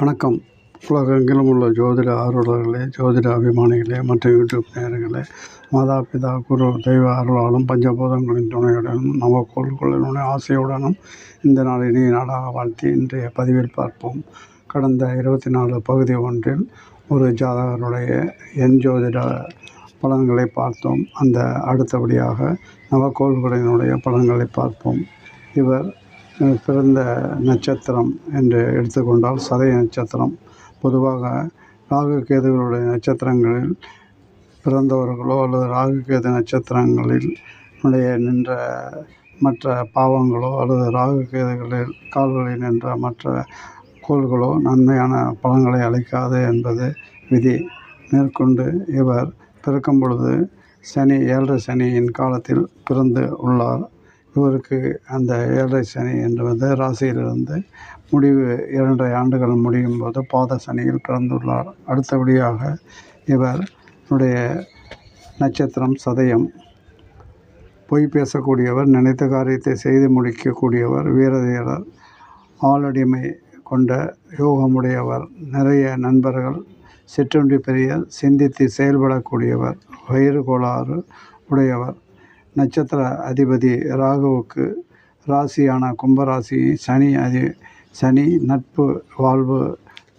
வணக்கம். உலகெங்கிலும் உள்ள ஜோதிட ஆர்வலர்களே, ஜோதிட அபிமானிகளே, மற்ற யூடியூப் நேயர்களே, மாதா பிதா குரு தெய்வ அருளாலும் பஞ்சபூதங்களின் துணையுடனும் நவக்கோள்களினுடைய ஆசையுடனும் இந்த நாள் இனிய நாளாக வாழ்த்தி இன்றைய பதிவில் பார்ப்போம். கடந்த 24 பகுதி ஒன்றில் ஒரு ஜாதகருடைய எண் ஜோதிட பலன்களை பார்த்தோம். அந்த அடுத்தபடியாக நவக்கோள்களினுடைய பலன்களை பார்ப்போம். இவர் பிறந்த நட்சத்திரம் என்று எடுத்துக்கொண்டால் சதய நட்சத்திரம். பொதுவாக ராகு கேதுகளுடைய நட்சத்திரங்களில் பிறந்தவர்களோ அல்லது ராகு கேது நட்சத்திரங்களில் நின்ற மற்ற பாவங்களோ அல்லது ராகு கேதுகளில் கால்களில் நின்ற மற்ற கோள்களோ நன்மையான பலன்களை அளிக்காது என்பது விதி. மேற்கொண்டு இவர் பிறக்கும் பொழுது சனி 7.5 சனியின் காலத்தில் பிறந்து உள்ளார். இவருக்கு அந்த 7.5 சனி என்பது ராசியிலிருந்து முடிவு 2.5 ஆண்டுகள் முடியும் போது பாத சனியில் பிறந்துள்ளார். அடுத்தபடியாக இவருடைய நட்சத்திரம் சதயம். பொய் பேசக்கூடியவர், நினைத்த காரியத்தை செய்து முடிக்கக்கூடியவர், வீரதீரர், ஆளடிமை கொண்ட யோகமுடையவர், நிறைய நண்பர்கள், சிற்றுண்டி பெரியர், சிந்தித்து செயல்படக்கூடியவர், வயிறு கோளாறு உடையவர். நட்சத்திர அதிபதி ராகுவுக்கு ராசியான கும்பராசி சனி நட்பு வாழ்வு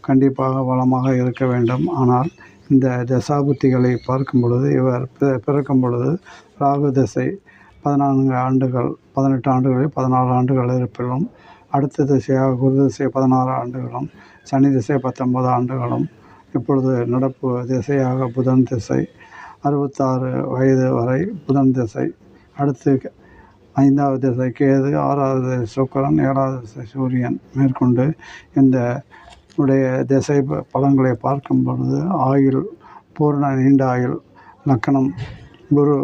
கண்டிப்பாக வளமாக இருக்க வேண்டும். ஆனால் இந்த தசாபுத்திகளை பார்க்கும் பொழுது இவர் பிறக்கும் பொழுது ராகு திசை 14 ஆண்டுகள் 18 ஆண்டுகளில் 14 ஆண்டுகள் இருப்பிலும், அடுத்த திசையாக குரு திசை 16 ஆண்டுகளும், சனி திசை 19 ஆண்டுகளும், இப்பொழுது நடப்பு திசையாக புதன் திசை 66 வயது வரை புதன் திசை, அடுத்து 5வது திசை கேது, 6வது திசை சுக்கிரன், 7வது திசை சூரியன். மேற்கொண்டு இந்த உடைய திசை பலன்களை பார்க்கும் பொழுது ஆயுள் பூர்ண நீண்ட ஆயுள். லக்கணம் குரு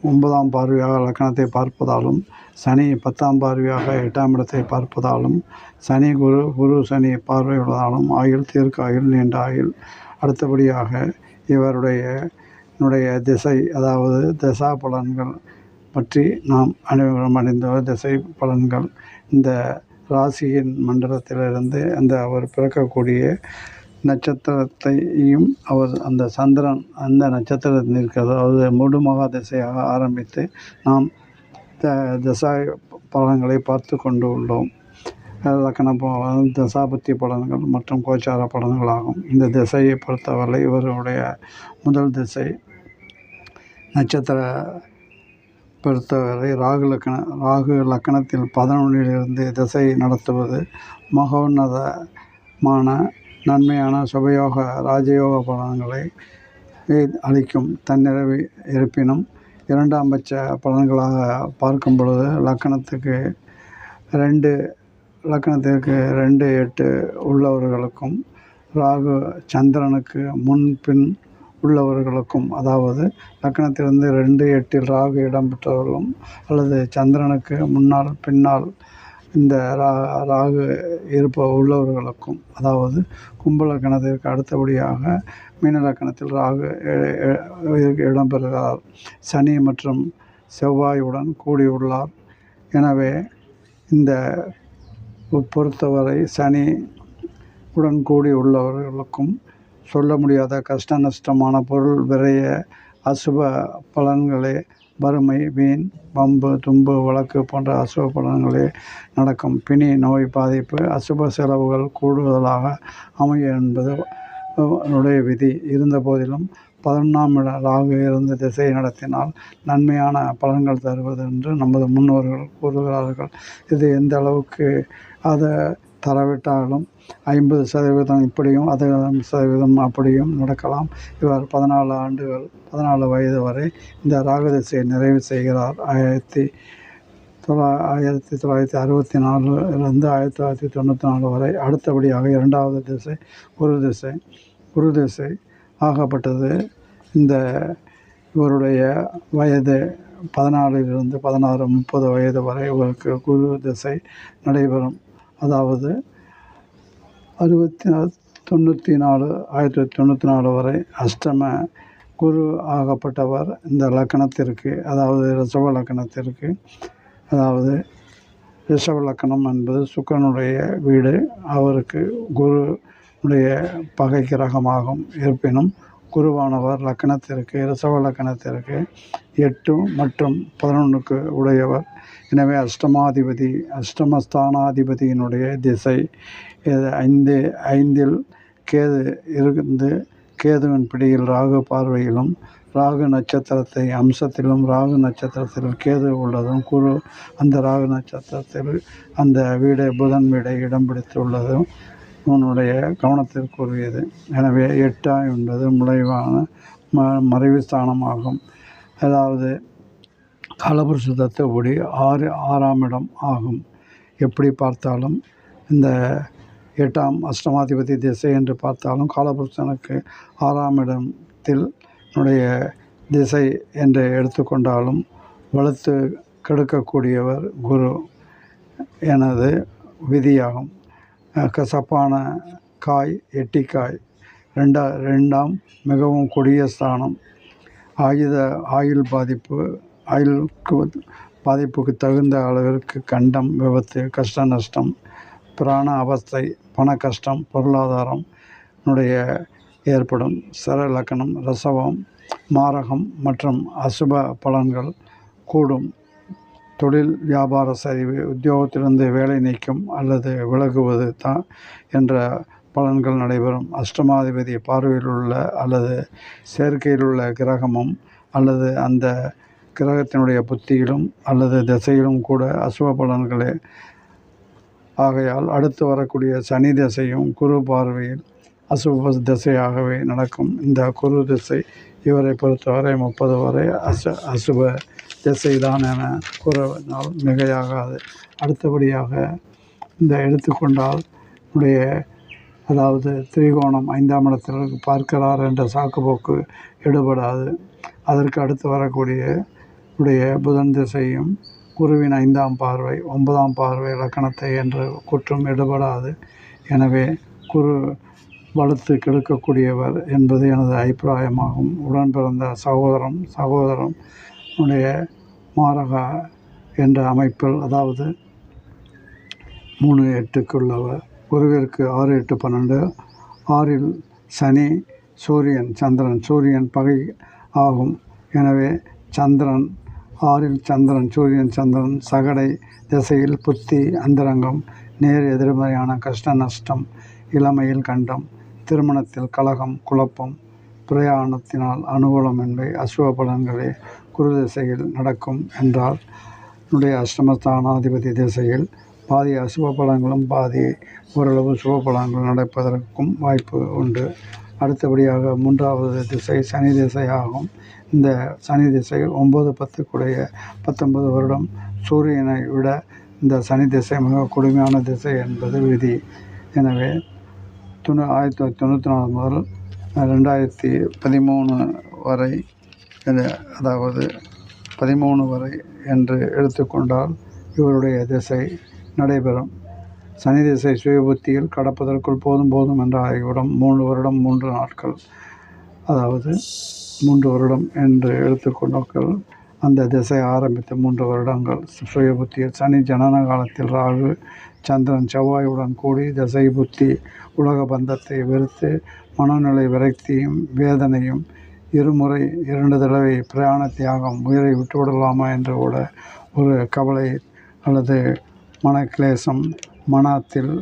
9ஆம் பார்வையாக லக்கணத்தை பார்ப்பதாலும், சனி 10ஆம் பார்வையாக 8ஆம் இடத்தை பார்ப்பதாலும், சனி குரு சனி பார்வையுள்ளதாலும் ஆயுள் தீர்க்க ஆயுள் நீண்ட ஆயுள். அடுத்தபடியாக இவருடைய திசை, அதாவது தசா பலன்கள் பற்றி நாம் அனைவரும் அறிந்த திசை பலன்கள். இந்த ராசியின் மண்டலத்திலிருந்து அவர் பிறக்கக்கூடிய நட்சத்திரத்தையும் அந்த சந்திரன் அந்த நட்சத்திரத்தில் இருக்கிறது, அதாவது முழுமகா திசையாக ஆரம்பித்து நாம் தசா பலன்களை பார்த்து கொண்டு உள்ளோம். லக்கண தசாபத்தி பலன்கள் மற்றும் கோச்சார பலன்களாகும். இந்த திசையை பொறுத்தவரை இவருடைய முதல் திசை நட்சத்திர பொறுத்தவரை ராகு லக்கணத்தில் 11லிருந்து திசை நடத்துவது மகோன்னதமான நன்மையான சுபயோக ராஜயோக பலன்களை அளிக்கும். தன்னிறைவு இருப்பினும் 2ஆம் பட்ச பலன்களாக பார்க்கும் பொழுது லக்கணத்திற்கு 2 8 உள்ளவர்களுக்கும், ராகு சந்திரனுக்கு முன் பின் உள்ளவர்களுக்கும், அதாவது லக்கணத்திலிருந்து 2 8 ராகு இடம்பெற்றவர்களும் அல்லது சந்திரனுக்கு முன்னால் பின்னால் இந்த ராகு உள்ளவர்களுக்கும், அதாவது கும்ப லக்கணத்திற்கு அடுத்தபடியாக மீன லக்கணத்தில் ராகு இடம்பெறுகிறார். சனி மற்றும் செவ்வாயுடன் கூடியுள்ளார். எனவே இந்த பொறுத்தவரை சனி உடன் கூடி உள்ளவர்களுக்கும் சொல்ல முடியாத கஷ்ட நஷ்டமான பொருள் விரைய அசுப பலன்களே, வறுமை, வீண், வம்பு, தும்பு, வழக்கு போன்ற அசுப பலன்களே நடக்கும். பிணி, நோய், பாதிப்பு, அசுப செலவுகள் கூடுதலாக அமையும் என்பது விதி. இருந்த போதிலும் 11ஆம் ராகு இருந்து திசை நடத்தினால் நன்மையான பலன்கள் தருவது என்று நமது முன்னோர்கள் கூறுகிறார்கள். இது எந்த அளவுக்கு அதை தரவிட்டாலும் 50% இப்படியும் 60% அப்படியும் நடக்கலாம். இவர் 14 வயது வரை இந்த ராகு திசையை நிறைவு செய்கிறார். 1964லிருந்து 1994 வரை. அடுத்தபடியாக 2வது திசை குரு திசை ஆகப்பட்டது. இந்த இவருடைய வயது 14லிருந்து 16 30 வயது வரை இவருக்கு குரு திசை நடைபெறும். அதாவது 1994 வரை அஷ்டம குரு ஆகப்பட்டவர் இந்த லக்கணத்திற்கு, அதாவது ரிஷப லக்கணத்திற்கு, அதாவது ரிஷப லக்கணம் என்பது சுக்கிரனுடைய வீடு. அவருக்கு குருனுடைய பகை கிரகமாகும். இருப்பினும் குருவானவர் லக்கணத்திற்கு ரிஷப லக்கணத்திற்கு 8 மற்றும் 11க்கு உடையவர். எனவே அஷ்டமஸ்தானாதிபதியினுடைய திசை 5இல் கேது இருந்து கேதுவின் பிடியில் ராகு பார்வையிலும், ராகு நட்சத்திரத்தை அம்சத்திலும் ராகு நட்சத்திரத்தில் கேது உள்ளதும், குரு அந்த ராகு நட்சத்திரத்தில் அந்த வீடை புதன் வீடை இடம் பிடித்துள்ளதும் உன்னுடைய கவனத்திற்குரியது. எனவே 8 என்பது முளைவான மறைவு ஸ்தானமாகும். அதாவது காலபுருஷ தத்துவப்படி 6ஆம் இடம் ஆகும். எப்படி பார்த்தாலும் இந்த 8ஆம் அஷ்டமாதிபதி திசை என்று பார்த்தாலும் காலபுருஷனுக்கு 6ஆம் இடத்தில் திசை என்று எடுத்துக்கொண்டாலும் வலுத்து கெடுக்கக்கூடியவர் குரு எனது விதியாகும். கசப்பான காய் எட்டிக்காய். 2ஆம் மிகவும் கொடிய ஸ்தானம். ஆயுள் பாதிப்புக்கு தகுந்த அளவிற்கு கண்டம், விபத்து, கஷ்ட நஷ்டம், பிராண அவஸ்தை, பண கஷ்டம், பொருளாதாரம் ஏற்படும். சர லக்கணம் ரசவம், மாரகம் மற்றும் அசுப பலன்கள் கூடும். தொழில் வியாபார சரிவு, உத்தியோகத்திலிருந்து வேலை நீக்கம் அல்லது விலகுவது தான் என்ற பலன்கள் நடைபெறும். அஷ்டமாதிபதி பார்வையில் உள்ள அல்லது சேர்க்கையில் உள்ள கிரகமும் அல்லது அந்த கிரகத்தினுடைய புத்தியிலும் அல்லது திசையிலும் கூட அசுப பலன்களே. ஆகையால் அடுத்து வரக்கூடிய சனி திசையும் குரு பார்வையில் அசுப திசையாகவே நடக்கும். இந்த குரு திசை இவரை பொறுத்தவரை 30 வரை அசுப திசைதான் என கூறினால் மிகையாகாது. அடுத்தபடியாக இந்த எடுத்துக்கொண்டால் அதாவது திரிகோணம் 5ஆம் இடத்திற்கு பார்க்கிறார் என்ற சாக்குப்போக்கு எடுபடாது. அதற்கு அடுத்து வரக்கூடிய புதன் திசையும் குருவின் 5ஆம் பார்வை 9ஆம் பார்வை லக்கணத்தை என்று குற்றம் எடுபடாது. எனவே குரு வலுத்து கெடுக்கக்கூடியவர் என்பது எனது அபிப்பிராயமாகும். உடன் பிறந்த சகோதரம் மாரகா என்ற அமைப்பில், அதாவது 3-8க்குள்ளவர். குருவிற்கு 6, 8, 12. 6இல் சனி, சூரியன் பகை ஆகும். எனவே 6இல் சந்திரன் சகடை திசையில் புத்தி அந்தரங்கம், நேர் எதிர்மறையான கஷ்ட நஷ்டம், இளமையில் கண்டம், திருமணத்தில் கலகம், குழப்பம், பிரயாணத்தினால் அனுகூலமின்மை, அசுப பலன்களே குரு திசையில் நடக்கும் என்றால் அஷ்டமஸ்தானாதிபதி திசையில் பாதி அசுப பலன்களும் பாதி ஓரளவு சுப பலன்கள் நடப்பதற்கும் வாய்ப்பு உண்டு. அடுத்தபடியாக 3வது திசை சனி திசையாகும். இந்த சனி திசை 9-10க்குடைய 19 வருடம். சூரியனை விட இந்த சனி திசை மிக கொடுமையான திசை என்பது விதி. எனவே 1994 முதல் 2013 வரை, அதாவது 13 வரை என்று எடுத்துக்கொண்டால் இவருடைய திசை நடைபெறும். சனி திசை சுயபுத்தியில் கடப்பதற்குள் போதும் என்ற ஆகிவிடும். 3 வருடம் 3 நாட்கள், அதாவது 3 வருடம் என்று எடுத்துக்கொண்டால் அந்த திசை ஆரம்பித்து 3 வருடங்கள் சுயபுத்தியில். சனி ஜனன காலத்தில் ராகு சந்திரன் செவ்வாயுடன் கூடி திசை புத்தி உலக பந்தத்தை வெறுத்து மனநிலை விரக்தியும் வேதனையும், 2 தடவை பிரயாண தியாகம், உயிரை விட்டுவிடலாமா என்று கூட ஒரு கவலை அல்லது மனக்லேசம் மனத்தில்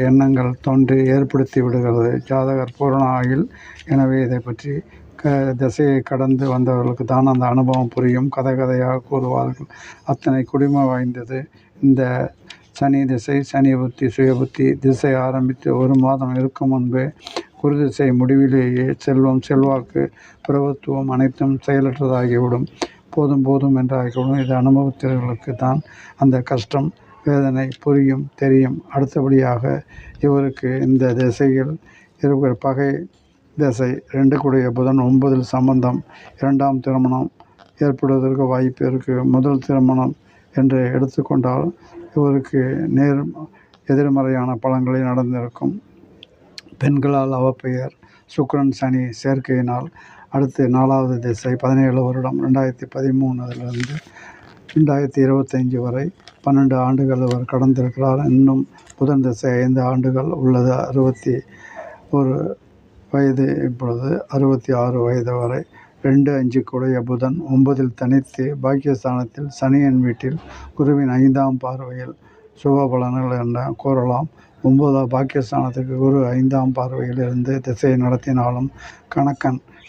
எண்ணங்கள் தோன்றி ஏற்படுத்தி விடுகிறது ஜாதகர் பூரண ஆயுள். எனவே இதை பற்றி திசையை கடந்து வந்தவர்களுக்கு தான் அந்த அனுபவம் புரியும். கதையாக கூறுவார்கள். அத்தனை குடிமை வாய்ந்தது இந்த சனி திசை. சனி புத்தி சுயபுத்தி திசை ஆரம்பித்து 1 மாதம் இருக்கும் முன்பே குரு திசை முடிவிலேயே செல்வம், செல்வாக்கு, பிரபுத்துவம் அனைத்தும் செயலற்றதாகிவிடும். போதும் என்றாகிவிடும். இது அனுபவத்திற்கு தான் அந்த கஷ்டம், வேதனை புரியும், தெரியும். அடுத்தபடியாக இவருக்கு இந்த திசையில் இருக்கிற பகை திசை 2க்குடைய புதன் 9இல் சம்பந்தம். 2ஆம் திருமணம் ஏற்படுவதற்கு வாய்ப்பு இருக்குது. முதல் திருமணம் என்று எடுத்துக்கொண்டால் இவருக்கு எதிர்மறையான பலன்களை நடந்திருக்கும். பெண்களால் அவப்பெயர், சுக்கிரன் சனி சேர்க்கையினால். அடுத்து 4வது திசை 17 வருடம் 2013 2025 வரை 12 ஆண்டுகள் அவர் கடந்திருக்கிறார். இன்னும் புதன் திசை 5 ஆண்டுகள் உள்ளது. 61 வயது. இப்பொழுது 66 வயது வரை 2-5 புதன் 9 தனித்து பாக்கியஸ்தானத்தில் சனியின் வீட்டில் குருவின் 5ஆம் பார்வையில் சுப பலன்கள் என கூறலாம். 9 பாக்கியஸ்தானத்துக்கு குரு 5ஆம் பார்வையில் இருந்து திசையை நடத்தினாலும்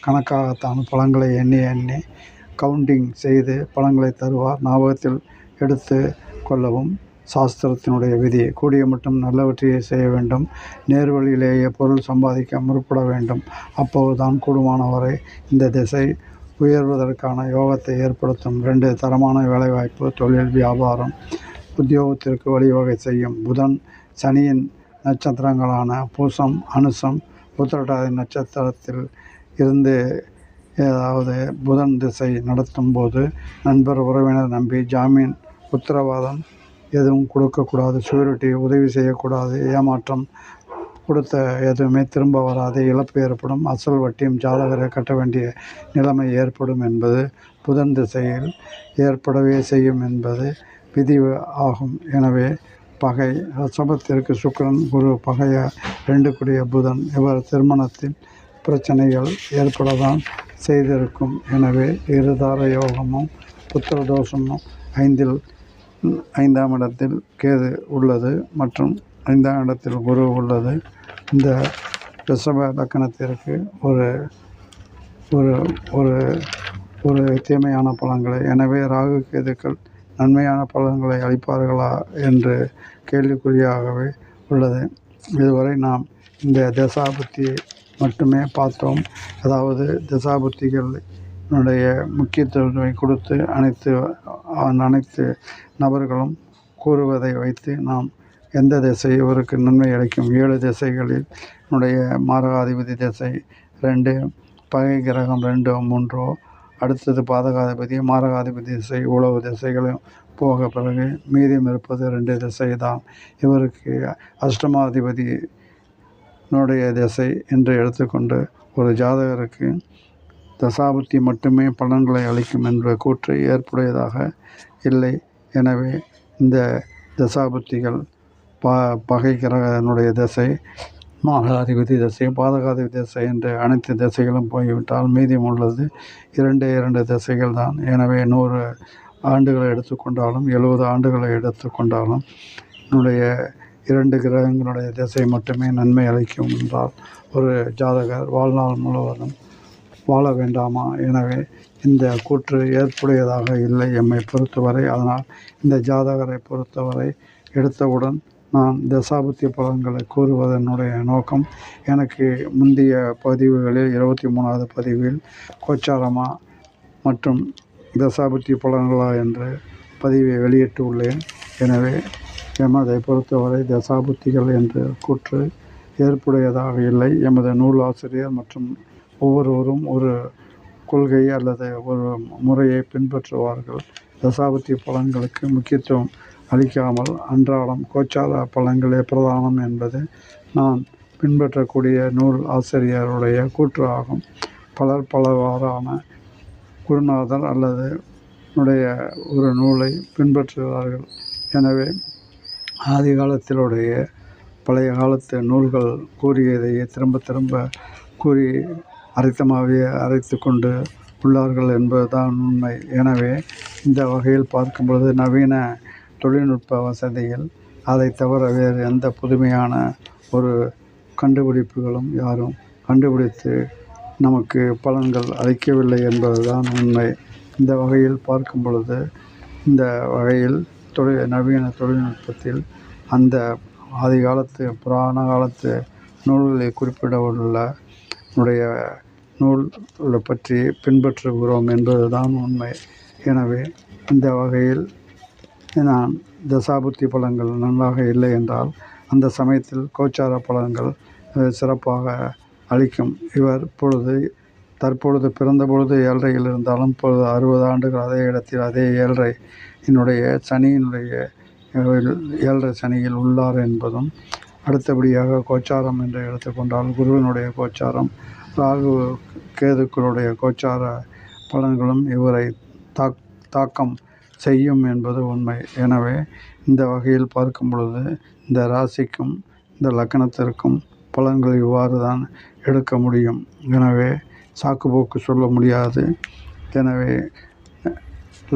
கணக்காகத்தான் பலன்களை எண்ணி கவுண்டிங் செய்து பலன்களை தருவார். ஞாபகத்தில் எடுத்து கொள்ளவும் சாஸ்திரத்தினுடைய விதி. கூடிய மட்டும் நல்லவற்றையே செய்ய வேண்டும். நேர்வழியிலேயே பொருள் சம்பாதிக்க முற்பட வேண்டும். அப்போதுதான் கூடுமானவரை இந்த திசை உயர்வதற்கான யோகத்தை ஏற்படுத்தும். 2 தரமான வேலைவாய்ப்பு, தொழில், வியாபாரம், உத்தியோகத்திற்கு வழிவகை செய்யும். புதன் சனியின் நட்சத்திரங்களான பூசம், அனுசம், உத்திரட்டாதி நட்சத்திரத்தில் இருந்து ஏதாவது புதன் திசை நடத்தும் போது நண்பர் உறவினர் நம்பி ஜாமீன் உத்தரவாதம் எதுவும் கொடுக்கக்கூடாது. ஷூரிட்டி உதவி செய்யக்கூடாது. ஏமாற்றம் கொடுத்த எதுவுமே திரும்ப வராது. இழப்பு ஏற்படும். அசல் வட்டியும் ஜாதகரை கட்ட வேண்டிய நிலைமை ஏற்படும் என்பது புதன் திசையில் ஏற்படவே செய்யும் என்பது விதி ஆகும். எனவே பகை ரிஷபத்திற்கு சுக்கிரன் குரு பகைய 2 புதன் இவர் திருமணத்தில் பிரச்சனைகள் ஏற்படத்தான் செய்திருக்கும். எனவே இருதார யோகமும் புத்திர தோஷமும் 5ஆம் இடத்தில் கேது உள்ளது மற்றும் 5ஆம் இடத்தில் குரு உள்ளது. இந்த ரிஷப லக்னத்திற்கு ஒரு ஒரு ஒரு ஒரு தீமையான பலன்களை, எனவே ராகு கேதுக்கள் நன்மையான பலன்களை அளிப்பார்களா என்று கேள்விக்குறியாகவே உள்ளது. இதுவரை நாம் இந்த தசாபுத்தியை மட்டுமே பார்த்தோம். அதாவது தசாபுத்திகளுடைய முக்கியத்துவத்தை கொடுத்து அனைத்து நபர்களும் கூறுவதை வைத்து நாம் எந்த திசை இவருக்கு நன்மை அளிக்கும். 7 திசைகளில் மாரகாதிபதி திசை 2, பகை கிரகம் 2, 3, அடுத்தது பாதகாதிபதி, மாரகாதிபதி திசை, உழவு திசைகளும் போக பிறகு மீதம் இருப்பது 2 திசை தான். இவருக்கு அஷ்டமாதிபதி திசை என்று எடுத்துக்கொண்டு ஒரு ஜாதகருக்கு தசாபுத்தி மட்டுமே பலன்களை அளிக்கும் என்ற கூற்று ஏற்புடையதாக இல்லை. எனவே இந்த தசாபுத்திகள் பகை கிரகனுடைய திசை, மாரகாதிபதி திசை, பாதகாதிபதி திசை என்ற அனைத்து திசைகளும் போய்விட்டால் மீதம் உள்ளது 2 திசைகள் தான். எனவே 100 ஆண்டுகளை எடுத்துக்கொண்டாலும் 70 ஆண்டுகளை எடுத்துக்கொண்டாலும் 2 கிரகங்களுடைய திசை மட்டுமே நன்மை அளிக்கும் என்றால் ஒரு ஜாதகர் வாழ்நாள் முழுவதும் வாழ வேண்டாமா? எனவே இந்த கூற்று ஏற்புடையதாக இல்லை எம்மை பொறுத்தவரை. அதனால் இந்த ஜாதகரை பொறுத்தவரை எடுத்தவுடன் நான் தசாபுத்தி பலன்களை கூறுவதனுடைய நோக்கம், எனக்கு முந்தைய பதிவுகளில் 23வது பதிவில் கோச்சாரமா மற்றும் தசாபுத்தி பலன்களா என்று பதிவை வெளியிட்டு உள்ளேன். எனவே எமதை பொறுத்தவரை தசாபுத்திகள் என்ற கூற்று ஏற்புடையதாக இல்லை. எமது நூல் ஆசிரியர் மற்றும் ஒவ்வொருவரும் ஒரு கொள்கை அல்லது ஒரு முறையை பின்பற்றுவார்கள். தசாபுத்தி பலன்களுக்கு முக்கியத்துவம் அளிக்காமல் அன்றாடம் கோச்சார பலன்களே பிரதானம் என்பது நான் பின்பற்றக்கூடிய நூல் ஆசிரியருடைய கூற்று ஆகும். பலவாறான குருநாதர் அல்லது ஒரு நூலை பின்பற்றுகிறார்கள். எனவே ஆதி காலத்திலுடைய பழைய காலத்து நூல்கள் கூறியதையே திரும்ப கூறி அரைத்து கொண்டு உள்ளார்கள் என்பதுதான் உண்மை. எனவே இந்த வகையில் பார்க்கும் பொழுது நவீன தொழில்நுட்ப வசதியில் அதை தவிர வேறு எந்த புதுமையான ஒரு கண்டுபிடிப்புகளும் யாரும் கண்டுபிடித்து நமக்கு பலன்கள் அளிக்கவில்லை என்பதுதான் உண்மை. இந்த வகையில் பார்க்கும் பொழுது இந்த வகையில் நவீன தொழில்நுட்பத்தில் அந்த ஆதி காலத்து புராண காலத்து நூல்களில் குறிப்பிடவுள்ள நூல் பற்றி பின்பற்றுகிறோம் என்பதுதான் உண்மை. எனவே இந்த வகையில் நான் தசாபுத்தி பலன்கள் நன்றாக இல்லை என்றால் அந்த சமயத்தில் கோச்சார பலன்கள் சிறப்பாக அளிக்கும். இவர் தற்பொழுது பிறந்தபொழுது 7ரையில் இருந்தாலும் இப்பொழுது 60 ஆண்டுகள் அதே இடத்தில் அதே 7ரை சனியினுடைய 7ரை சனியில் உள்ளார் என்பதும், அடுத்தபடியாக கோச்சாரம் என்று எடுத்துக்கொண்டால் குருவினுடைய கோச்சாரம், ராகு கேதுக்களுடைய கோச்சார பலன்களும் இவரை தாக்கம் செய்யும் என்பது உண்மை. எனவே இந்த வகையில் பார்க்கும் பொழுது இந்த ராசிக்கும் இந்த லக்கணத்திற்கும் பலன்கள் இவ்வாறு தான் எடுக்க முடியும். எனவே சாக்குப்போக்கு சொல்ல முடியாது. எனவே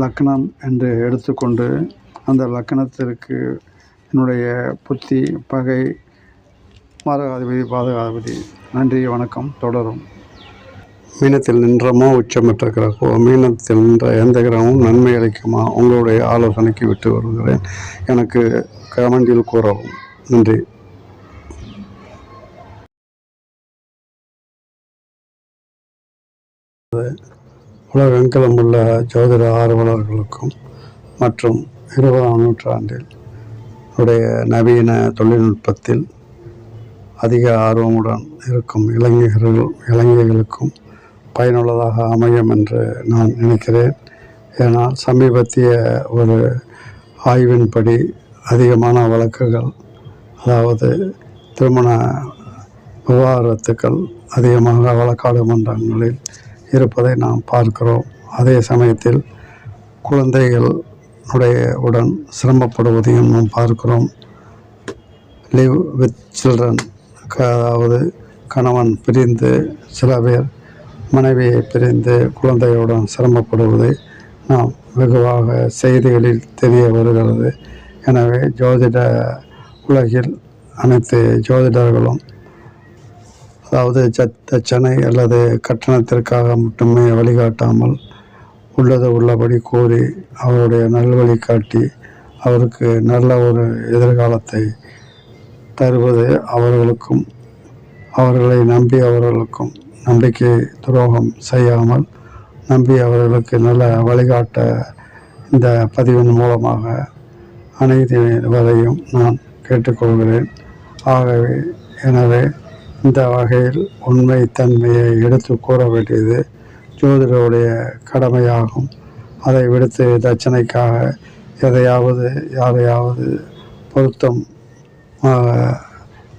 லக்கணம் என்று எடுத்துக்கொண்டு அந்த லக்கணத்திற்கு என்னுடைய புத்தி, பகை, மாரகாதிபதி, பாதகாதிபதி. நன்றி, வணக்கம். தொடரும். மீனத்தில் நின்றமோ உச்சமற்ற கிரகமோ, மீனத்தில் நின்ற எந்த கிரகமும் நன்மை அளிக்குமா? உங்களுடைய ஆலோசனைக்கு விட்டு வருகிறேன். எனக்கு கமெண்டில் கூறவும். நன்றி. உலகெங்கிலும் உள்ள ஜோதிட ஆர்வலர்களுக்கும் மற்றும் 20ஆம் நூற்றாண்டில் உடைய நவீன தொழில்நுட்பத்தில் அதிக ஆர்வமுடன் இருக்கும் இளைஞர்களுக்கும் பயனுள்ளதாக அமையும் என்று நான் நினைக்கிறேன். ஏனால் சமீபத்திய ஒரு ஆய்வின்படி அதிகமான வழக்குகள், அதாவது திருமண விவாகரத்துக்கள் அதிகமாக வழக்காடு மன்றங்களில் இருப்பதை நாம் பார்க்கிறோம். அதே சமயத்தில் குழந்தைகளுடன் சிரமப்படுவதையும் நாம் பார்க்கிறோம். லிவ் வித் சில்ட்ரன், அதாவது கணவன் பிரிந்து, சில பேர் மனைவியை பிரிந்து குழந்தையுடன் சிரமப்படுவதை நாம் வெகுவாக செய்திகளில் தெரிய வருகிறது. எனவே ஜோதிட உலகில் அனைத்து ஜோதிடர்களும், அதாவது தட்சணை அல்லது கட்டணத்திற்காக மட்டுமே வழிகாட்டாமல் உள்ளது உள்ளபடி கூறி அவருடைய நல்வழி காட்டி அவருக்கு நல்ல ஒரு எதிர்காலத்தை தருவது அவர்களுக்கும், அவர்களை நம்பி அவர்களுக்கும் நம்பிக்கை துரோகம் செய்யாமல் நம்பி அவர்களுக்கு நல்ல வழிகாட்ட இந்த பதிவின் மூலமாக அனைத்து வரையும் நான் கேட்டுக்கொள்கிறேன். ஆகவே எனவே இந்த வகையில் உண்மை தன்மையை எடுத்து கூற வேண்டியது ஜோதிடருடைய கடமையாகும். அதை விடுத்து தட்சணைக்காக எதையாவது யாரையாவது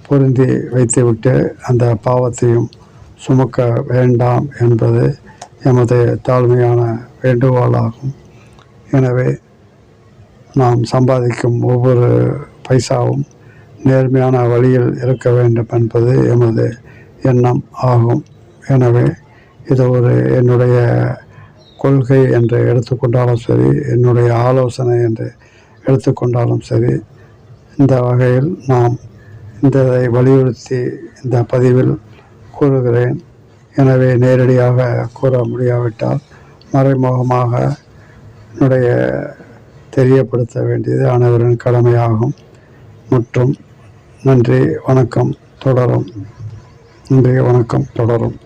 பொருந்தி வைத்துவிட்டு அந்த பாவத்தையும் சுமக்க வேண்டாம் என்பது எமது தாழ்மையான வேண்டுகோளாகும். எனவே நாம் சம்பாதிக்கும் ஒவ்வொரு பைசாவும் நேர்மையான வழியில் இருக்க வேண்டும் என்பது எமது எண்ணம் ஆகும். எனவே இது ஒரு என்னுடைய கொள்கை என்று எடுத்துக்கொண்டாலும் சரி, என்னுடைய ஆலோசனை என்று எடுத்துக்கொண்டாலும் சரி, இந்த வகையில் நாம் இதை வலியுறுத்தி இந்த பதிவில் கூறுகிறேன். எனவே நேரடியாக கூற முடியாவிட்டால் மறைமுகமாக என்னுடைய தெரியப்படுத்த வேண்டியது அனைவரின் கடமையாகும். மற்றும் நன்றி, வணக்கம். தொடரும். நன்றி, வணக்கம். தொடரும்.